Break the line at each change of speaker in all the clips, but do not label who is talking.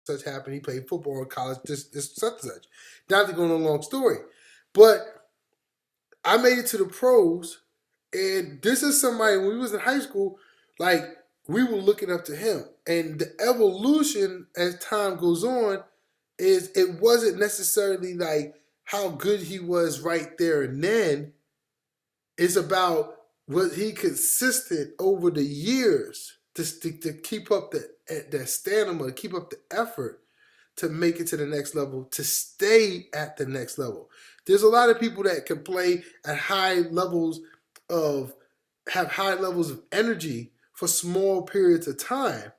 such happened. He played football in college, this such and such. Not to go on a long story. But I made it to the pros, and this is somebody, when we was in high school, like, we were looking up to him. And the evolution as time goes on is it wasn't necessarily like how good he was right there and then. It's about was he consistent over the years to keep up the stamina, keep up the effort to make it to the next level, to stay at the next level. There's a lot of people that can play at high levels of have high levels of energy for small periods of time,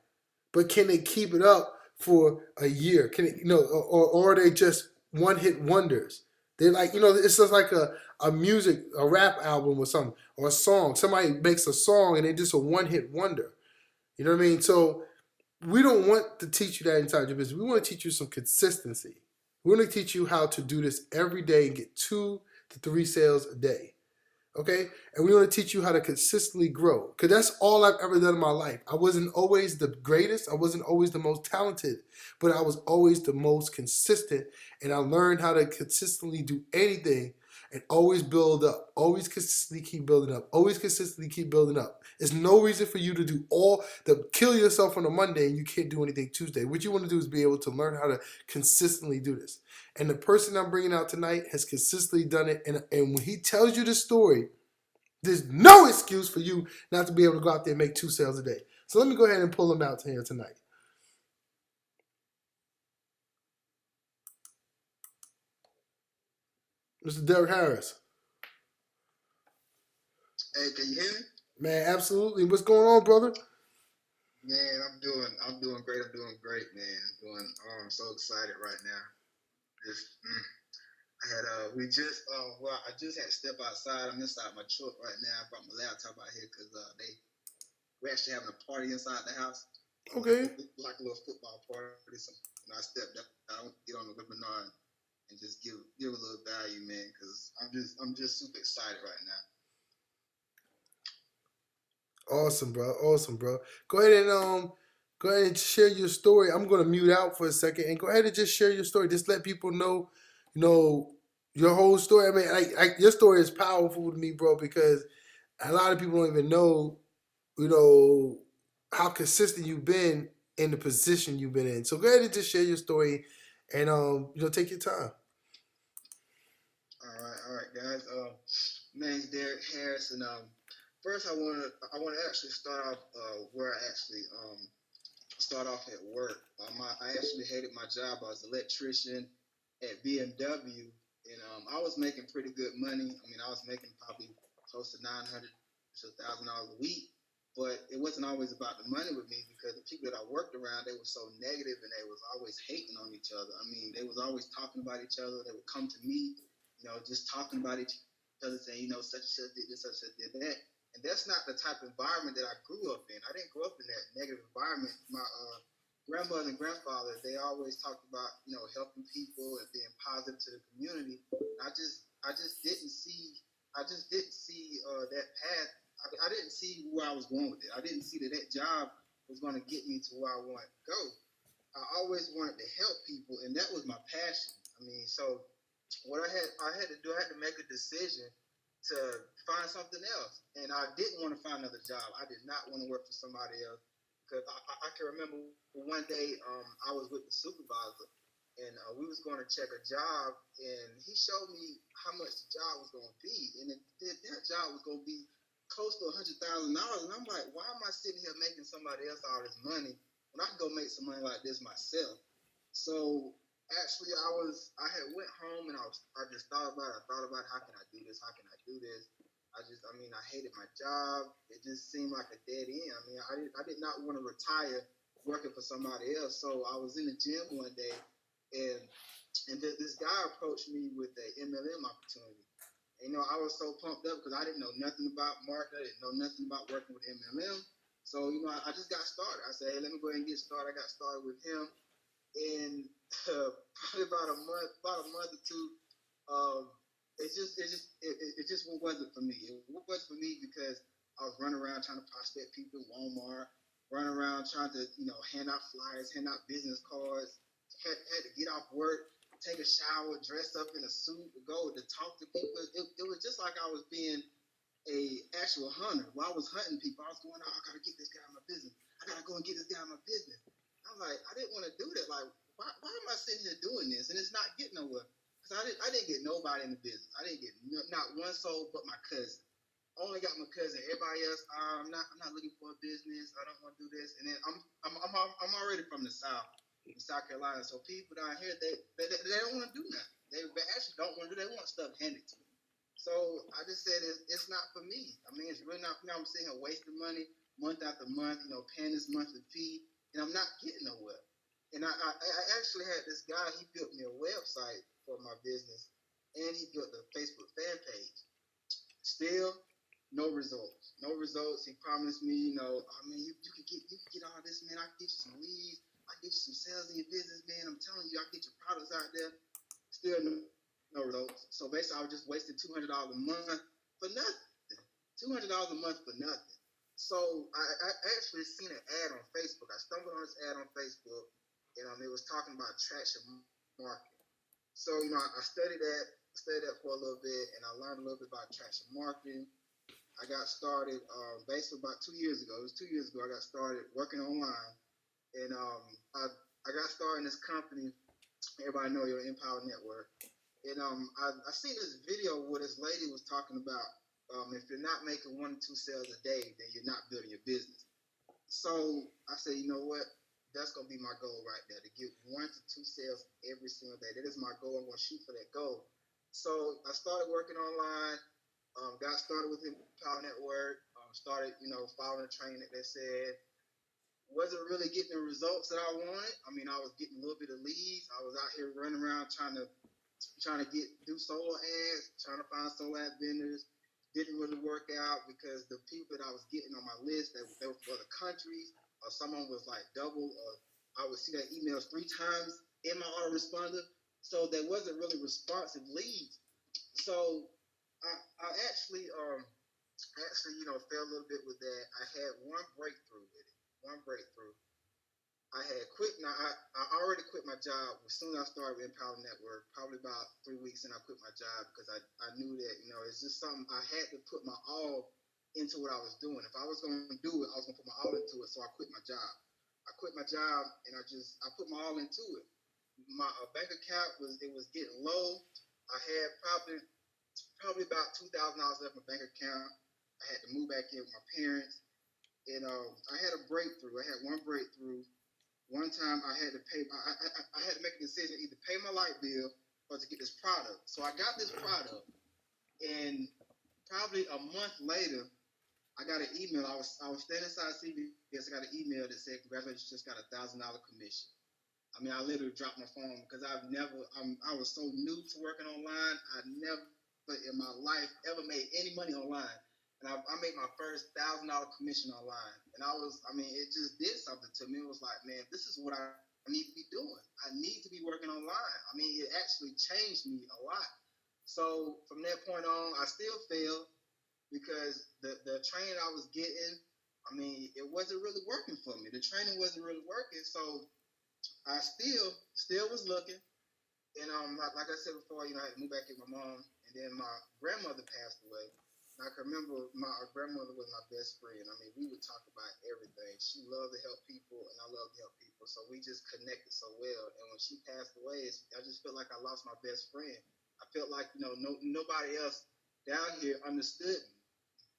but can they keep it up for a year? Can it, or are they just one hit wonders? They're like, it's just like a music, a rap album or something, or a song. Somebody makes a song and they're just a one hit wonder. You know what I mean? So we don't want to teach you that inside your business. We want to teach you some consistency. We want to teach you how to do this every day and get 2 to 3 sales a day. Okay? And we want to teach you how to consistently grow. Because that's all I've ever done in my life. I wasn't always the greatest. I wasn't always the most talented. But I was always the most consistent. And I learned how to consistently do anything and always build up. Always consistently keep building up. Always consistently keep building up. There's no reason for you to kill yourself on a Monday and you can't do anything Tuesday. What you want to do is be able to learn how to consistently do this. And the person I'm bringing out tonight has consistently done it. And when he tells you this story, there's no excuse for you not to be able to go out there and make 2 sales a day. So let me go ahead and pull him out to here tonight. Mr. Derrick Harris.
Hey, can you hear me?
Man, absolutely. What's going on, brother?
Man, I'm doing great. I'm doing great, man. I'm so excited right now. Just, I had, I just had to step outside. I'm inside my truck right now. I brought my laptop out here because we're actually having a party inside the house.
Okay.
Like a little football party. So when I stepped up, I don't get on the webinar and just give a little value, man, because I'm just super excited right now.
Awesome, bro. Awesome, bro. Go ahead and share your story. I'm gonna mute out for a second and go ahead and just share your story. Just let people know, your whole story. I mean, your story is powerful to me, bro, because a lot of people don't even know, how consistent you've been in the position you've been in. So go ahead and just share your story, and take your time.
All right, guys. My name's Derrick Harris, and first I want to actually start off where I actually start off at work. I actually hated my job. I was an electrician at BMW, and I was making pretty good money. I mean, I was making probably close to $900 to $1,000 a week. But it wasn't always about the money with me because the people that I worked around, they were so negative and they was always hating on each other. I mean, they was always talking about each other. They would come to me, just talking about each other, saying, such and such did this, such and such did that. And that's not the type of environment that I grew up in. I didn't grow up in that negative environment. My grandmother and grandfather, they always talked about, helping people and being positive to the community. I just didn't see that path. I didn't see where I was going with it. I didn't see that job was going to get me to where I wanted to go. I always wanted to help people, and that was my passion. I mean, so what I had to make a decision to find something else, and I didn't want to find another job. I did not want to work for somebody else because I can remember one day I was with the supervisor, and we was going to check a job, and he showed me how much the job was going to be, and that job was going to be close to $100,000, and I'm like, why am I sitting here making somebody else all this money when I can go make some money like this myself? So actually, I had went home and I just thought about how can I do this? How can I do this? I hated my job. It just seemed like a dead end. I mean, I did not want to retire working for somebody else. So I was in the gym one day, and this guy approached me with a MLM opportunity. I was so pumped up because I didn't know nothing about marketing. I didn't know nothing about working with MLM. So, I just got started. I said, hey, let me go ahead and get started. I got started with him. And probably about a month or two, it just wasn't for me. It wasn't for me because I was running around trying to prospect people in Walmart. running around trying to, hand out flyers, hand out business cards. Had to get off work, take a shower, dress up in a suit, go to talk to people. It was just like I was being a actual hunter. While I was hunting people, I was going, oh, I gotta get this guy in my business. I gotta go and get this guy in my business. I'm like, I didn't want to do that. Like, why am I sitting here doing this? And it's not getting nowhere. Because I didn't get nobody in the business. I didn't get not one soul but my cousin. I only got my cousin. Everybody else, I'm not looking for a business. I don't want to do this. And then I'm already from the South, in South Carolina. So people down here, they don't want to do nothing. They actually don't want to do. They want stuff handed to them. So I just said it's not for me. I mean, it's really not for me. I'm sitting here wasting money month after month, paying this monthly fee, and I'm not getting nowhere. And I actually had this guy, he built me a website for my business, and he built a Facebook fan page. Still, no results. No results. He promised me, I mean, you can get all this, man. I can get you some leads. I can get you some sales in your business, man. I'm telling you, I can get your products out there. Still no results. So basically, I was just wasting $200 a month for nothing. $200 a month for nothing. So I actually seen an ad on Facebook. I stumbled on this ad on Facebook, and it was talking about traction marketing. So I studied that for a little bit, and I learned a little bit about traction marketing. I got started basically about 2 years ago. It was 2 years ago I got started working online, and I got started in this company. Everybody know your Empower Network, and I seen this video where this lady was talking about if you're not making 1 to 2 sales a day, then you're not building your business. So I said, you know what? That's gonna be my goal right there, to get 1 to 2 sales every single day. That is my goal. I'm gonna shoot for that goal. So I started working online. Got started with Empower Network. Started, following the training that they said. Wasn't really getting the results that I wanted. I mean, I was getting a little bit of leads. I was out here running around trying to do solo ads, trying to find solo ad vendors. Didn't really work out because the people that I was getting on my list, they were from other countries, or someone was like double, or I would see their emails 3 times in my autoresponder. So there wasn't really responsive leads. So I actually fell a little bit with that. I had one breakthrough with it. One breakthrough. I had quit. Now I already quit my job as soon as I started with Empower Network. Probably about 3 weeks, and I quit my job because I knew that it's just something I had to put my all into what I was doing. If I was going to do it, I was going to put my all into it. So I quit my job. I quit my job, and I put my all into it. My bank account was getting low. I had probably about $2,000 left in my bank account. I had to move back in with my parents, and I had a breakthrough. I had one breakthrough. One time I had to pay. I had to make a decision, either pay my light bill or to get this product. So I got this product, and probably a month later, I got an email. I was standing inside CVS. I got an email that said, "Congratulations, you just got $1,000 commission." I mean, I literally dropped my phone because I was so new to working online. I never in my life ever made any money online. And I made my first $1,000 commission online. And it just did something to me. It was like, man, this is what I need to be doing. I need to be working online. I mean, it actually changed me a lot. So from that point on, I still failed because the training I was getting, it wasn't really working for me. The training wasn't really working. So I still was looking, and like I said before, I had to move back with my mom, and then my grandmother passed away. And I can remember my grandmother was my best friend. I mean, we would talk about everything. She loved to help people, and I loved to help people, so we just connected so well. And when she passed away, I just felt like I lost my best friend. I felt like nobody else down here understood me.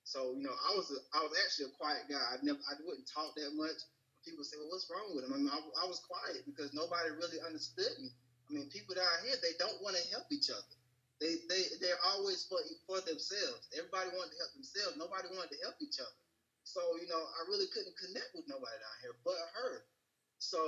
So I was actually a quiet guy. I wouldn't talk that much. People say, well, what's wrong with him? I was quiet because nobody really understood me. People down here, they don't want to help each other. They're always for themselves. Everybody wanted to help themselves. Nobody wanted to help each other. So I really couldn't connect with nobody down here but her. So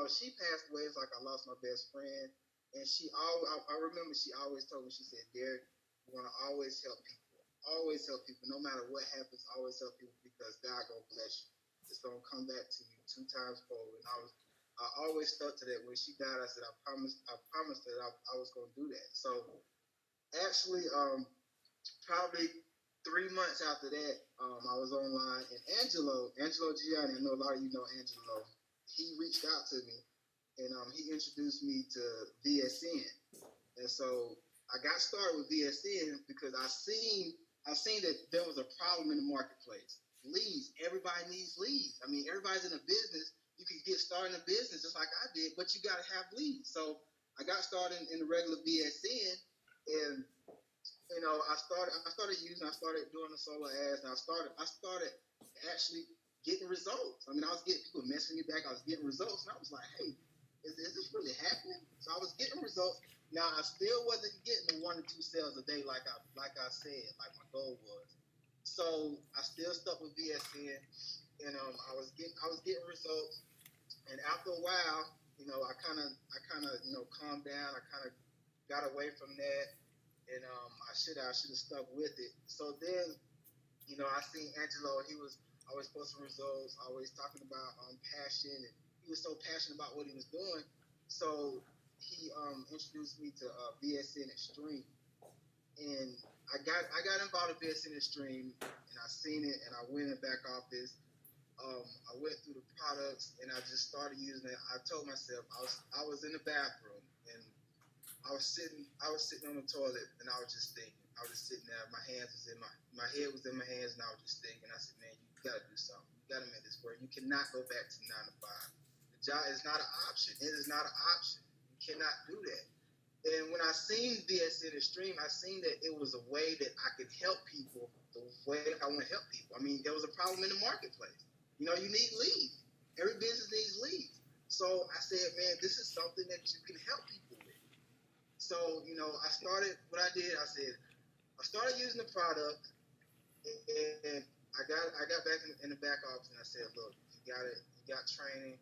she passed away. It's like I lost my best friend, and I remember she always told me, she said, Derrick, you want to always help people. Always help people. No matter what happens, always help people because God gonna bless you. It's gonna come back to you 2 times forward. And I always stuck to that. When she died, I said I promised that I was gonna do that. So actually, probably 3 months after that, I was online, and Angelo Gianni, I know a lot of you know Angelo. He reached out to me, and he introduced me to VSN. And so I got started with VSN because I seen that there was a problem in the marketplace. Leads. Everybody needs leads. I mean, everybody's in a business. You can get started in a business just like I did, but you got to have leads. So I got started in the regular VSN, and I started doing the solo ads, and I started actually getting results. I mean, I was getting people messaging me back. I was getting results, and I was like, hey, is this really happening? So I was getting results. Now I still wasn't getting the 1 to 2 sales a day like I said, like my goal was. So I still stuck with VSN, and I was getting results. And after a while, I kind of calmed down. I kind of got away from that, and I should have stuck with it. So then, I seen Angelo. He was always posting results, always talking about passion, and he was so passionate about what he was doing. So he introduced me to VSN Extreme, and I got involved in VSN Extreme, and I seen it, and I went in the back office. I went through the products, and I just started using it. I told myself I was in the bathroom, and I was sitting on the toilet, and I was just thinking. I was just sitting there. My hands was in my head was in my hands, and I was just thinking. I said, man, you gotta do something. You gotta make this work. You cannot go back to 9 to 5. The job is not an option. It is not an option. You cannot do that. And when I seen VSN Extreme, I seen that it was a way that I could help people the way I want to help people. I mean, there was a problem in the marketplace. You need leads. Every business needs leads. So I said, man, this is something that you can help people with. So, I started, what I did, I started using the product, and I got back in the back office, and I said, look, you got training,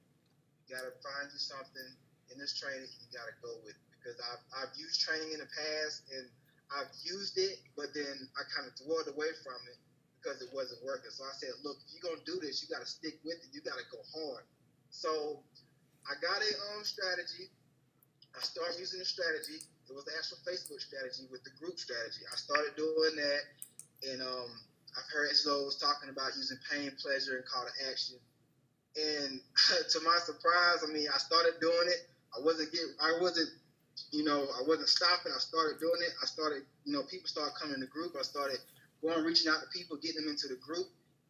you got to find you something in this training, you got to go with it. Because I've used training in the past, and I've used it, but then I kind of dwelled away from it because it wasn't working. So I said, look, if you're going to do this, you got to stick with it. You got to go hard. So I got a strategy. I started using the strategy. It was the actual Facebook strategy with the group strategy. I started doing that, and I've heard Angelo was talking about using pain, pleasure, and call to action. And to my surprise, I mean, I started doing it. I wasn't stopping. I started doing it. I started, people started coming in the group. I started reaching out to people, getting them into the group.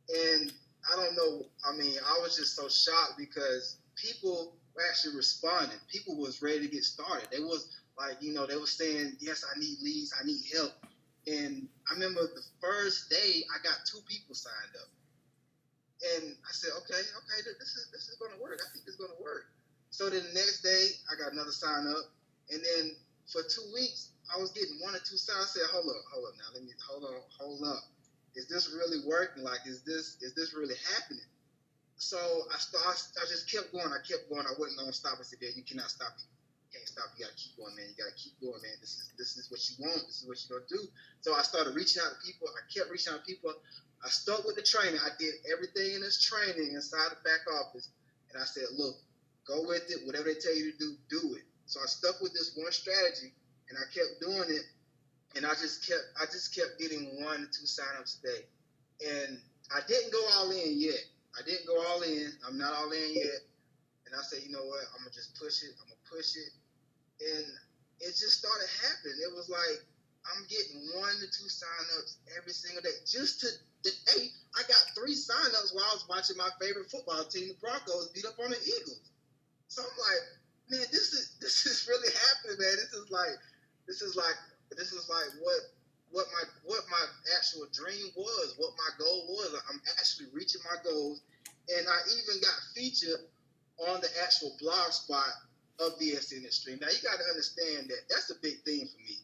And I don't know, I mean, I was just so shocked because people were actually responding. People was ready to get started. They was like, they were saying, yes, I need leads, I need help. And I remember the first day I got 2 people signed up. And I said, okay, this is going to work. I think it's going to work. So then the next day I got another sign up. And then for 2 weeks, I was getting 1 or 2 signs. I said, hold up now. Hold up. Is this really working? Like, is this really happening? So I just kept going. I wasn't going to stop. I said, yeah, you cannot stop. You can't stop. You got to keep going, man. You got to keep going, man. This is what you want. This is what you're going to do. So I started reaching out to people. I kept reaching out to people. I stuck with the training. I did everything in this training inside the back office. And I said, look, go with it. Whatever they tell you to do, do it. So I stuck with this one strategy, and I kept doing it, and I just kept getting 1 to 2 signups a day. And I didn't go all in yet. I'm not all in yet. And I said, you know what? I'm gonna just push it. And it just started happening. It was like I'm getting 1 to 2 signups every single day. Just today, I got 3 signups while I was watching my favorite football team, the Broncos, beat up on the Eagles. So I'm like, man, this is really happening, man. This is like what my actual dream was, what my goal was. I'm actually reaching my goals, and I even got featured on the actual blog spot of VSN Extreme. Now you got to understand that that's a big thing for me.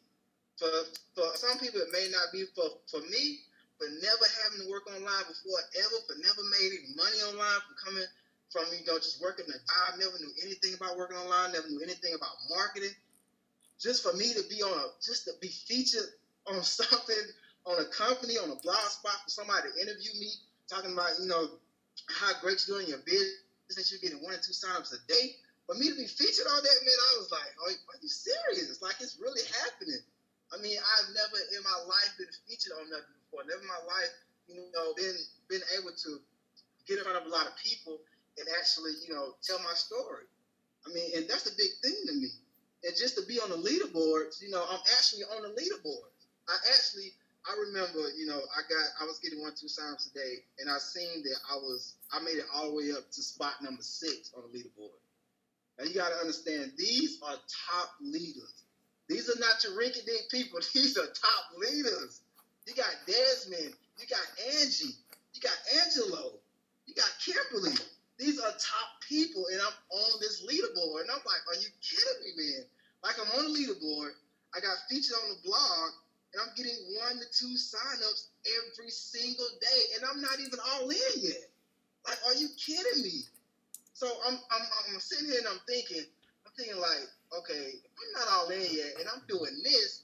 For some people, it may not be. For me, for never having to work online before ever, for never made any money online, for coming from just working a job, never knew anything about working online, never knew anything about marketing. Just for me to be just to be featured on something, on a company, on a blog spot, for somebody to interview me, talking about how great you're doing your business, you're getting 1 or 2 signups a day. For me to be featured on that, man, I was like, are you serious? Like, it's really happening. I mean, I've never in my life been featured on nothing before. Never in my actually, tell my story. I mean, and that's a big thing to me. And just to be on the leaderboards, I'm actually on the leaderboards. I remember, I was getting 1-2 signs a day, and I seen that I made it all the way up to spot number 6 on the leaderboard. Now you got to understand, these are top leaders. These are not your rinky-dink people. These are top leaders. You got Desmond. You got Angie. You got Angelo. You got Kimberly. These are top people, and I'm on this leaderboard. And I'm like, are you kidding me, man? Like, I'm on the leaderboard. I got featured on the blog, and I'm getting 1 to 2 signups every single day, and I'm not even all in yet. Like, are you kidding me? So I'm sitting here and I'm thinking like, okay, I'm not all in yet, and I'm doing this.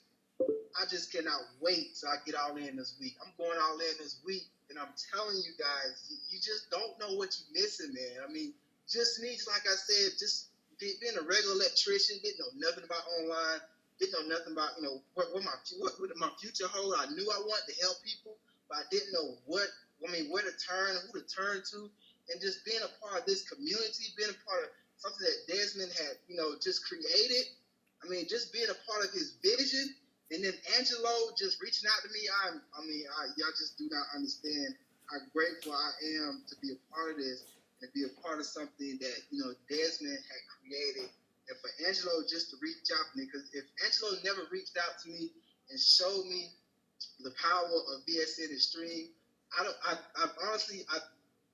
I just cannot wait till I get all in this week. I'm going all in this week, and I'm telling you guys, you just don't know what you're missing, man. I mean, just needs, like I said, just being a regular electrician, didn't know nothing about online, didn't know nothing about, what my future hold. I knew I wanted to help people, but I didn't know where to turn, who to turn to, and just being a part of this community, being a part of something that Desmond had, just created. I mean, just being a part of his vision. And then Angelo just reaching out to me. Y'all just do not understand how grateful I am to be a part of this and be a part of something that, Desmond had created. And for Angelo just to reach out to me, because if Angelo never reached out to me and showed me the power of VSN Extreme, I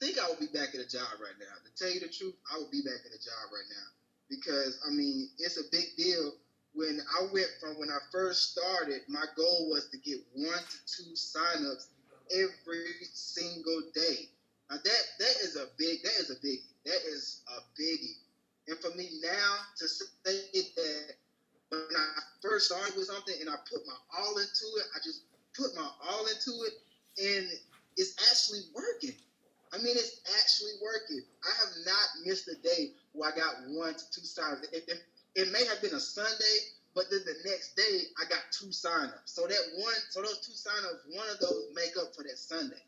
think I would be back at a job right now. To tell you the truth, I would be back at a job right now. Because, it's a big deal. When I first started, my goal was to get 1 to 2 signups every single day. Now that is a biggie. That is a biggie. And for me now to say that when I first started with something and I put my all into it, I just put my all into it, and it's actually working. It's actually working. I have not missed a day where I got 1 to 2 signups. It may have been a Sunday, but then the next day I got 2 signups. So those 2 signups, one of those make up for that Sunday.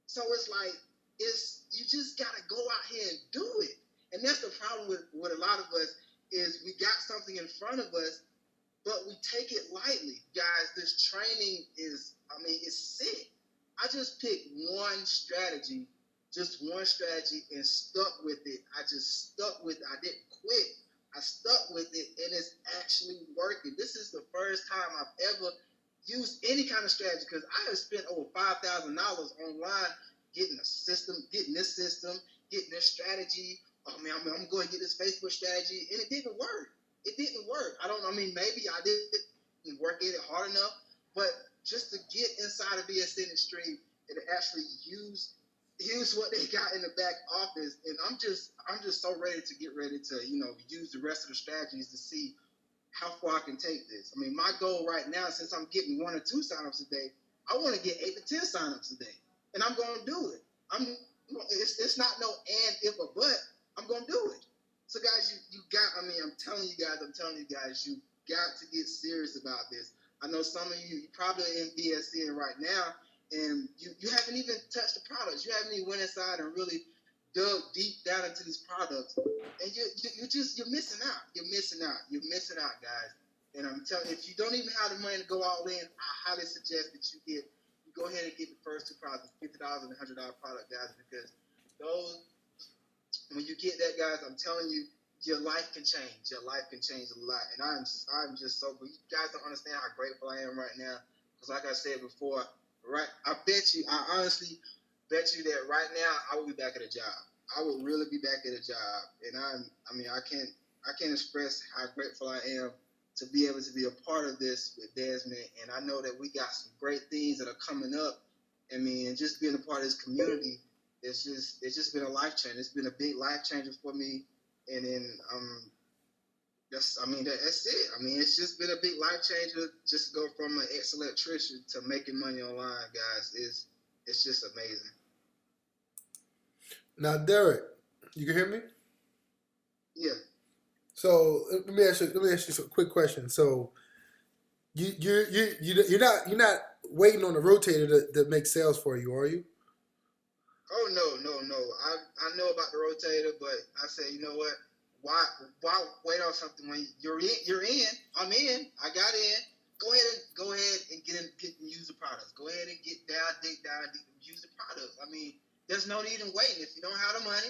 So it's like, you just gotta go out here and do it. And that's the problem with a lot of us is we got something in front of us, but we take it lightly. Guys, this training is sick. I just picked one strategy and stuck with it. I just stuck with it. I didn't quit. I stuck with it, and it's actually working. This is the first time I've ever used any kind of strategy, because I have spent over $5,000 online getting this system, getting this strategy. I'm going to get this Facebook strategy, and it didn't work. Maybe I didn't work at it hard enough, but just to get inside of VSN Extreme and to actually use what they got in the back office, and I'm just so ready to use the rest of the strategies to see how far I can take this. My goal right now, since I'm getting 1 or 2 signups a day, I want to get 8 to 10 signups a day, and I'm going to do it. It's not no and, if, or but. I'm going to do it. So guys, I'm telling you guys, you got to get serious about this. I know some of you probably in VSN right now, and you haven't even touched the products. You haven't even went inside and really dug deep down into these products, and you're missing out. You're missing out, guys. And I'm telling you, if you don't even have the money to go all in, I highly suggest that you go ahead and get the first 2 products, $50 and $100 product, guys, because when you get that, guys, I'm telling you, your life can change. Your life can change a lot. And I'm just so, you guys don't understand how grateful I am right now. Because like I said before, I honestly bet you that right now I will be back at a job. I will really be back at a job. And I can't express how grateful I am to be able to be a part of this with Desmond. And I know that we got some great things that are coming up. And just being a part of this community, it's just been a life change. It's been a big life changer for me. And then that's it. It's just been a big life changer. Just to go from an ex-electrician to making money online, guys. It's just amazing.
Now, Derrick, you can hear me?
Yeah.
So let me ask you some quick questions. So you're not waiting on the rotator to make sales for you, are you?
Oh no. I know about the rotator, but I say, you know what? Why wait on something when you're in? You're in. I'm in. I got in. Go ahead and get and use the products. Go ahead and get down, dig down, use the products. I mean, there's no need in waiting. If you don't have the money,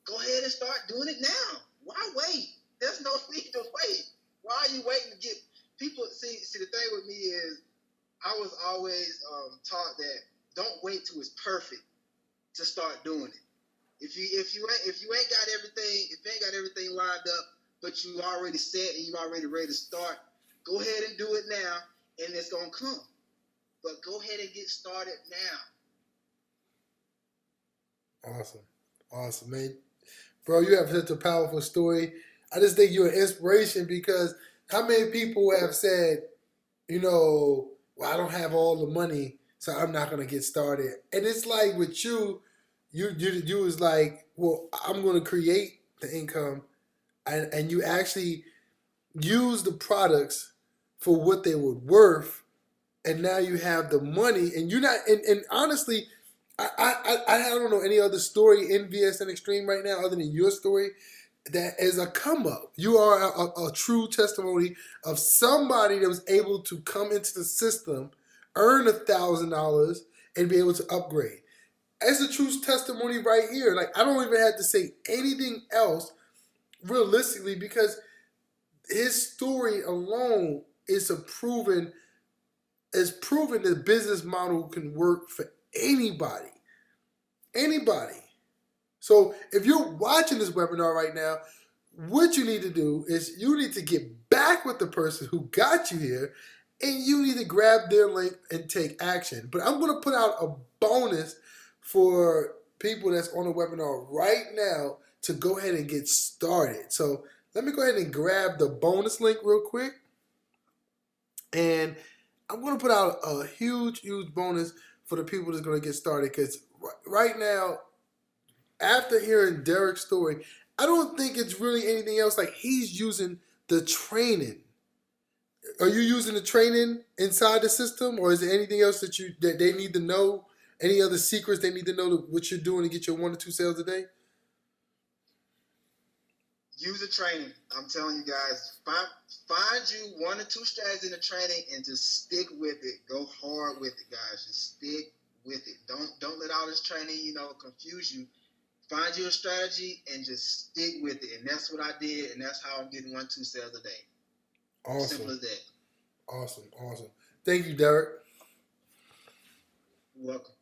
go ahead and start doing it now. Why wait? There's no need to wait. Why are you waiting to get people? See, the thing with me is I was always taught that don't wait till it's perfect to start doing it. If you ain't got everything, if you ain't got everything lined up, but you already set and you already ready to start, go ahead and do it now, and it's gonna come. But go ahead and get started now.
Awesome, man. Bro, you have such a powerful story. I just think you're an inspiration because how many people have said, well, I don't have all the money, so I'm not gonna get started. And it's like with you was like, well, I'm gonna create the income, and you actually use the products for what they were worth, and now you have the money, and you're not. And honestly, I don't know any other story in VSN Extreme right now other than your story that is a come up. You are a true testimony of somebody that was able to come into the system, earn $1,000, and be able to upgrade. It's a true testimony right here. Like, I don't even have to say anything else realistically because his story alone is proven the business model can work for anybody. Anybody. So if you're watching this webinar right now, what you need to do is you need to get back with the person who got you here and you need to grab their link and take action. But I'm going to put out a bonus for people that's on the webinar right now to go ahead and get started. So let me go ahead and grab the bonus link real quick. And I'm going to put out a huge bonus for the people that's going to get started because right now, after hearing Derrick's story, I don't think it's really anything else. Like, he's using the training. Are you using the training inside the system, or is there anything else that they need to know? Any other secrets they need to know what you're doing to get your 1 or 2 sales a day?
Use the training. I'm telling you guys, find you 1 or 2 strategies in the training and just stick with it. Go hard with it, guys. Just stick with it. Don't let all this training, confuse you. Find you a strategy and just stick with it. And that's what I did, and that's how I'm getting 1, 2 sales a day.
Awesome.
Simple as that.
Awesome. Thank you, Derrick.
You're welcome.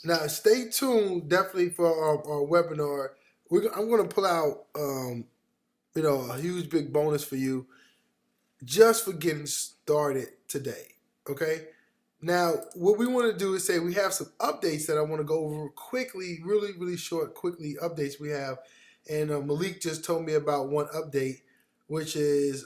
Now, stay tuned definitely for our webinar. I'm going to pull out, a huge big bonus for you just for getting started today. Okay. Now, what we want to do is say we have some updates that I want to go over quickly, really short, quickly updates we have. And Malik just told me about one update, which is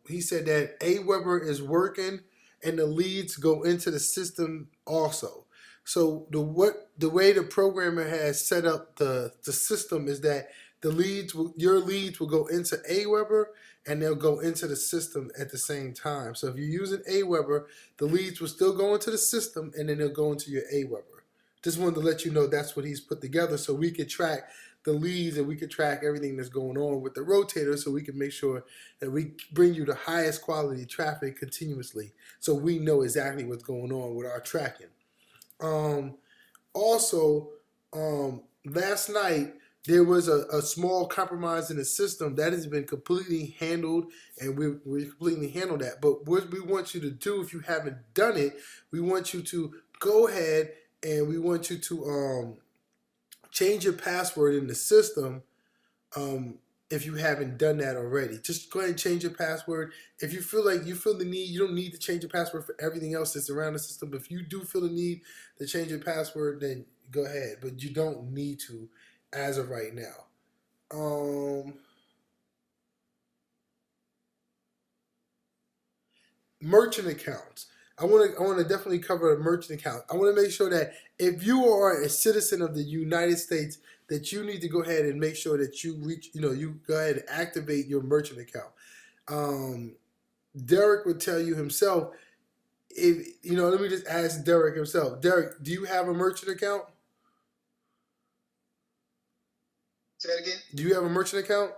he said that Aweber is working and the leads go into the system also. So the way the programmer has set up the system is that your leads will go into Aweber and they'll go into the system at the same time. So if you're using Aweber, the leads will still go into the system and then they'll go into your Aweber. Just wanted to let you know that's what he's put together so we could track the leads and we could track everything that's going on with the rotator so we can make sure that we bring you the highest quality traffic continuously so we know exactly what's going on with our tracking. Also, last night there was a small compromise in the system that has been completely handled, and we completely handled that. But what we want you to do, if you haven't done it, we want you to go ahead and we want you to change your password in the system. If you haven't done that already, just go ahead and change your password. If you feel the need, you don't need to change your password for everything else that's around the system. But if you do feel the need to change your password, then go ahead. But you don't need to as of right now. Merchant accounts. I want to definitely cover a merchant account. I want to make sure that if you are a citizen of the United States, that you need to go ahead and make sure that you go ahead and activate your merchant account. Derrick would tell you himself. Let me just ask Derrick himself. Derrick, do you have a merchant account?
Say that again.
Do you have a merchant account?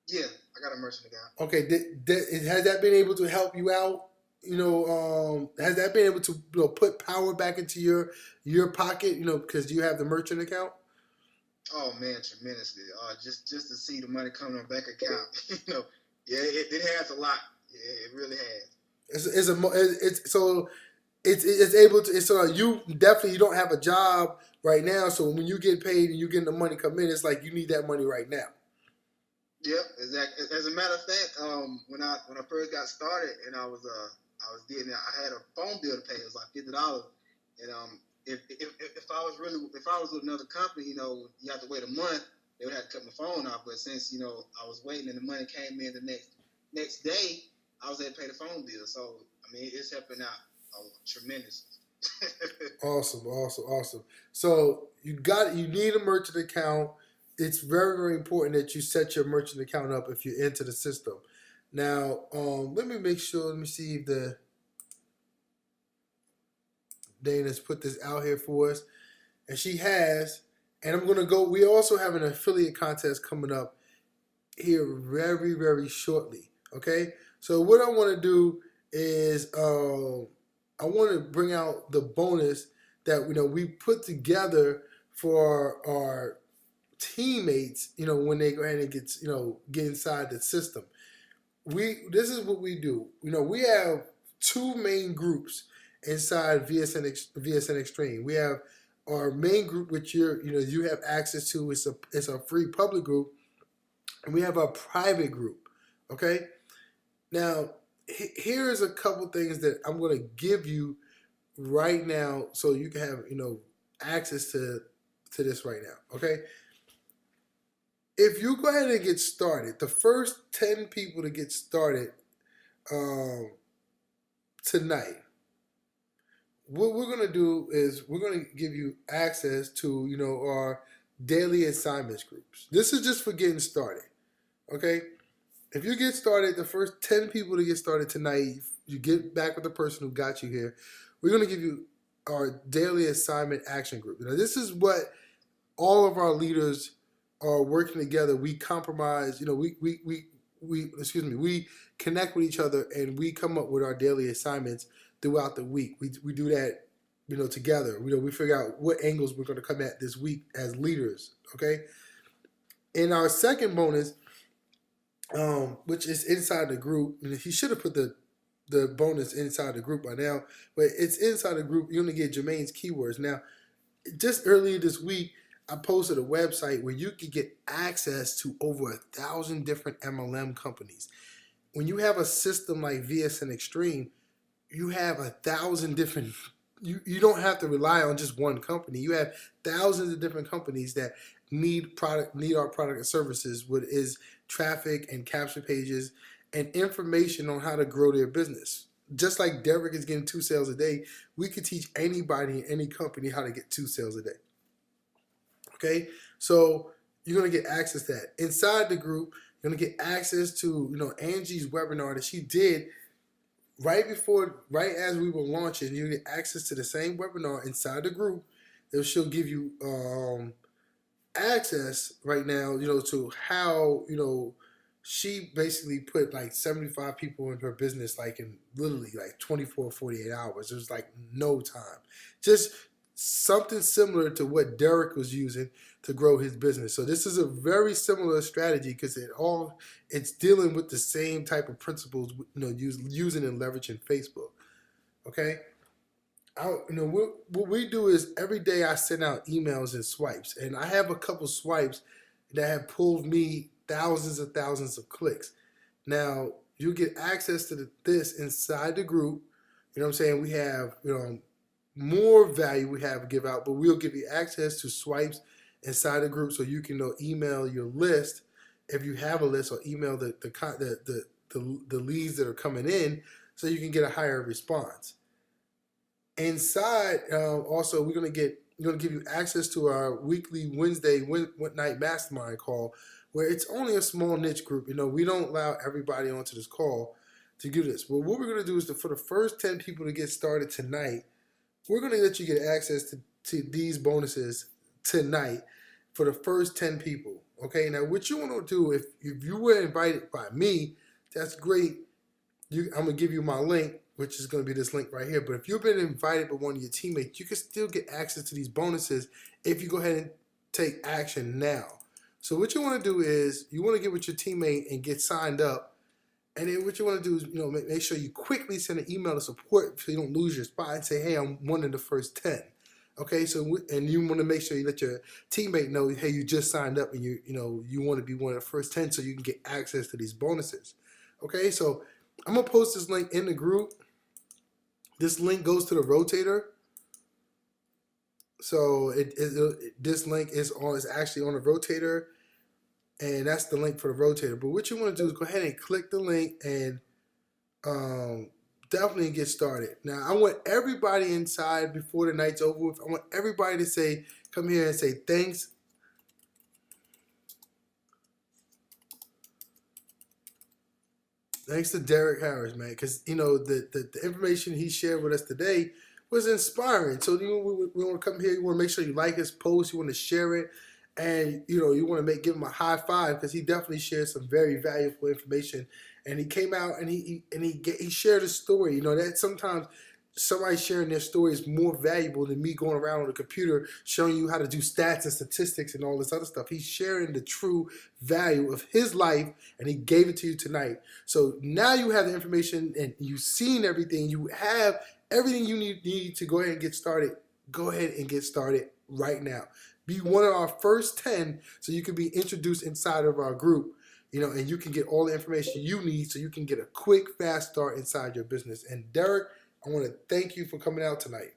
Yeah, I got a merchant account.
Okay, has that been able to help you out? Has that been able to put power back into your pocket? Because you have the merchant account.
Oh man, tremendously. Just to see the money coming on bank account, yeah, it has a lot. Yeah, it really has.
It's able to. It's you definitely you don't have a job right now, so when you get paid and you getting the money come in, it's like you need that money right now.
Yep, exactly. As a matter of fact, when I first got started and I was getting I had a phone bill to pay. It was like $50, and if I was with another company, you have to wait a month. They would have to cut my phone off. But since I was waiting and the money came in the next day, I was able to pay the phone bill. So I mean, it's helping out tremendously.
Awesome. So you need a merchant account. It's very, very important that you set your merchant account up if you're into the system. Now, let me make sure. Let me see if the Dana's put this out here for us, and she has. And I'm gonna go. We also have an affiliate contest coming up here very, very shortly. Okay. So what I want to do is I want to bring out the bonus that we put together for our teammates, when they go ahead and get inside the system. This is what we do. We have two main groups inside VSN Extreme. We have our main group, which you have access to. It's a free public group, and we have our private group. Okay. Now, here is a couple things that I'm going to give you right now, so you can have access to this right now. Okay. If you go ahead and get started, the first 10 people to get started tonight, what we're going to do is we're going to give you access to, our daily assignments groups. This is just for getting started, okay? If you get started, the first 10 people to get started tonight, you get back with the person who got you here, we're going to give you our daily assignment action group. Now, this is what all of our leaders are working together. We compromise, we connect with each other, and we come up with our daily assignments throughout the week. We do that, together. We figure out what angles we're going to come at this week as leaders, okay? In our second bonus, which is inside the group, he should have put the bonus inside the group by now, but it's inside the group. You're going to get Jermaine's keywords. Now, just earlier this week, I posted a website where you could get access to over 1,000 different MLM companies. When you have a system like VSN Extreme, you have 1,000 different. You don't have to rely on just one company. You have thousands of different companies that need our product and services, what is traffic and capture pages and information on how to grow their business. Just like Derrick is getting 2 sales a day, we could teach anybody in any company how to get 2 sales a day. Okay, so you're gonna get access to that. Inside the group, you're gonna get access to Angie's webinar that she did right as we were launching. You get access to the same webinar inside the group that she'll give you access right now, to how she basically put like 75 people in her business, like in literally like 24, 48 hours. It was like no time. Just something similar to what Derrick was using to grow his business. So this is a very similar strategy because it's dealing with the same type of principles, using and leveraging Facebook. Okay. What we do is every day I send out emails and swipes, and I have a couple swipes that have pulled me thousands of clicks. Now you get access to this inside the group. You know what I'm saying? We have more value we have to give out, but we'll give you access to swipes inside the group, so you can email your list if you have a list, or email the leads that are coming in, so you can get a higher response. Inside, also we're gonna give you access to our weekly Wednesday night mastermind call, where it's only a small niche group. We don't allow everybody onto this call to do this. But what we're gonna do is for the first 10 people to get started tonight, we're going to let you get access to these bonuses tonight for the first 10 people. Okay, now what you want to do, if you were invited by me, that's great. I'm going to give you my link, which is going to be this link right here. But if you've been invited by one of your teammates, you can still get access to these bonuses if you go ahead and take action now. So what you want to do is you want to get with your teammate and get signed up. And then what you want to do is, make sure you quickly send an email to support so you don't lose your spot and say, hey, I'm one of the first 10. Okay, so and you want to make sure you let your teammate know, hey, you just signed up and you want to be one of the first 10 so you can get access to these bonuses. Okay, so I'm gonna post this link in the group. This link goes to the rotator. So this link is actually on the rotator, and that's the link for the rotator. But what you want to do is go ahead and click the link and definitely get started. Now, I want everybody inside before the night's over with. I want everybody to come here and say thanks. Thanks to Derrick Harris, man, because the information he shared with us today was inspiring. So we want to come here. You want to make sure you like his post. You want to share it, and you want to give him a high five because he definitely shared some very valuable information. And he came out and he shared a story. That sometimes somebody sharing their story is more valuable than me going around on the computer showing you how to do stats and statistics and all this other stuff. He's sharing the true value of his life, and he gave it to you tonight. So now you have the information and you've seen everything. You have everything you need to go ahead and get started. Go ahead and get started right now. Be one of our first 10 so you can be introduced inside of our group. And you can get all the information you need so you can get a quick, fast start inside your business. And Derrick, I want to thank you for coming out tonight.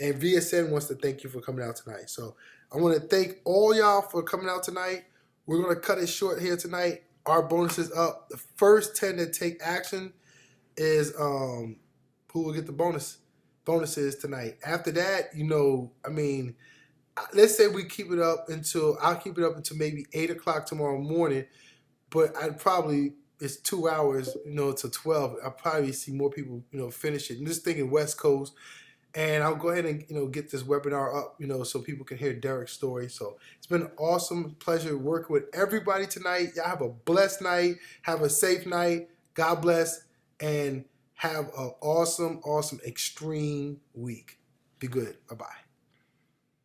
And VSN wants to thank you for coming out tonight. So I want to thank all y'all for coming out tonight. We're going to cut it short here tonight. Our bonus is up. The first 10 that take action is who will get the bonuses tonight. After that, let's say we keep it up I'll keep it up until maybe 8 o'clock tomorrow morning, but it's 2 hours, till 12. I'll probably see more people, finish it. I'm just thinking West Coast, and I'll go ahead and get this webinar up, so people can hear Derrick's story. So it's been an awesome pleasure working with everybody tonight. Y'all have a blessed night. Have a safe night. God bless, and have an awesome, awesome, extreme week. Be good. Bye-bye.